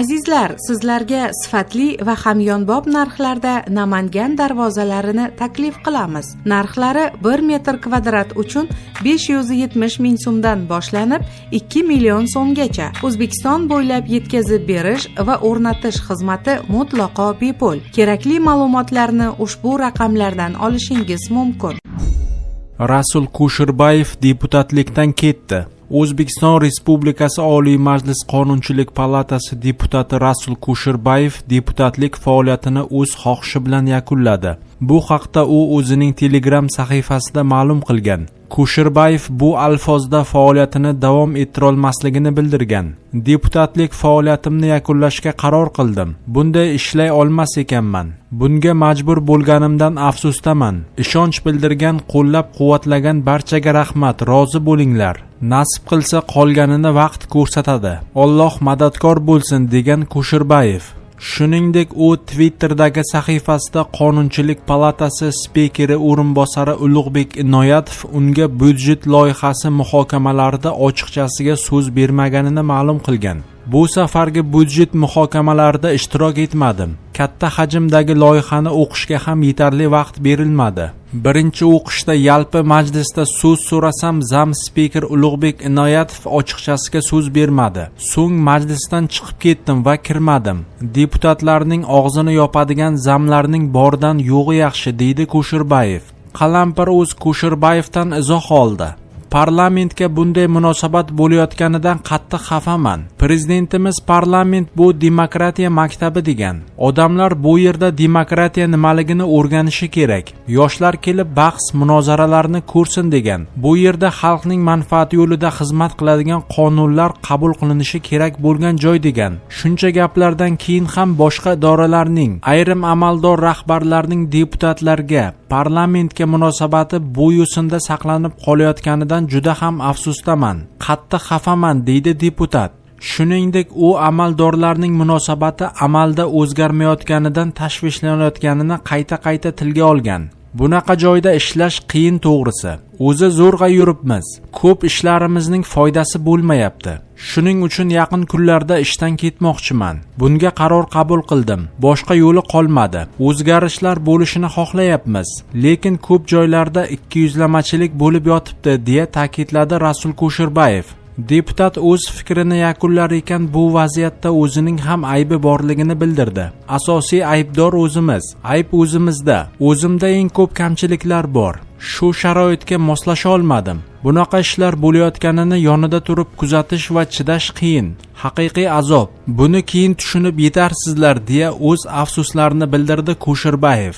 Azizlar, sizlarga sifatli va hamyonbop narxlarda Namangan darvozalarini taklif qilamiz. Narxlari 1 metr kvadrat uchun 570 ming so'mdan boshlanib 2 million so'mgacha. O'zbekiston bo'ylab yetkazib berish va o'rnatish xizmati mutlaqo bepul. Kerakli ma'lumotlarni ushbu raqamlardan olishingiz mumkin. Rasul Kusherbayev deputatlikdan ketdi. O'zbekiston Respublikasi Oliy Majlis Qonunchilik palatasi deputati Rasul Kusherbayev deputatlik faoliyatini o'z xohishi bilan yakunladi. Bu haqda u o'zining Telegram sahifasida ma'lum qilgan. Kusherbayev bu alfozda faoliyatini davom ettira olmasligini bildirgan. Deputatlik faoliyatimni yakunlashga qaror qildim. Bunday ishlay olmas ekanman. Bunga majbur bo'lganimdan afsusdaman. Ishonch bildirgan, qo'llab-quvvatlagan barchaga rahmat, rozi bo'linglar. Nasib qilsa qolganini vaqt ko'rsatadi. Alloh madadkor bo'lsin, degan Kusherbayev. Shuningdek, u Twitter'dagi sahifasida Qonunchilik palatasi spikeri o'rinbosari Ulug'bek Inoyatov unga byudjet loyihasi muhokamalarida ochiqchasiga so'z bermaganini ma'lum qilgan. Bu safargi byudjet muhokamalarida ishtirok etmadim. Katta hajmdagi loyihani o'qishga ham yetarli vaqt berilmadi. Birinchi o'qishda yalpi majlisda so'z so'rasam, zam spiker Ulug'bek Inoyatov ochiqchasiga so'z bermadi. So'ng majlisdan chiqib ketdim va kirmadim. Deputatlarning og'zini yopadigan zamlarning boridan yo'g'i yaxshi, deydi Kusherbayev. Qalampir o'z Kusherbayevdan izoh oldi. Parlamentga bunday munosabat bo'layotganidan qattiq xafaman. Prezidentimiz parlament bu demokratiya maktabi degan. Odamlar bu yerda demokratiya nimaligini o'rganishi kerak. Yoshlar kelib bahs munozaralarni ko'rsin degan. Bu yerda xalqning manfaati yo'lida xizmat qiladigan qonunlar qabul qilinishi kerak bo'lgan joy degan. Shuncha gaplardan keyin ham boshqa idoralarning, ayrim amaldor rahbarlarning deputatlarga, parlamentga munosabati bu yo'sinda saqlanib qolayotganidan juda ham afsusdaman. Qattiq xafaman, deydi deputat. Shuningdek, u amaldorlarning munosabati amalda o'zgarmayotganidan tashvishlanayotganini qayta tilga olgan. Bunaqa joyda ishlash qiyin, to'g'risi. O'zi zo'rg'a yuribmiz. Ko'p ishlarimizning foydasi bo'lmayapti. Shuning uchun yaqin kunlarda ishdan ketmoqchiman. Bunga qaror qabul qildim. Boshqa yo'li qolmadi. O'zgarishlar bo'lishini xohlayapmiz, lekin ko'p joylarda ikkiyuzlamachilik bo'lib yotibdi, deya ta'kidladi Rasul Kusherbayev. Deputat o'z fikrini yakunlar ekan, bu vaziyatda o'zining ham aybi borligini bildirdi. Asosiy aybdor o'zimiz. Ayb o'zimizda. O'zimda eng ko'p kamchiliklar bor. Shu sharoitga moslasha olmadim. Bunaqa ishlar bo'layotganini yonida turib kuzatish va chidash qiyin. Haqiqiy azob. Buni keyin tushunib yetarsizlar, deya o'z afsuslarini bildirdi Kusherbayev.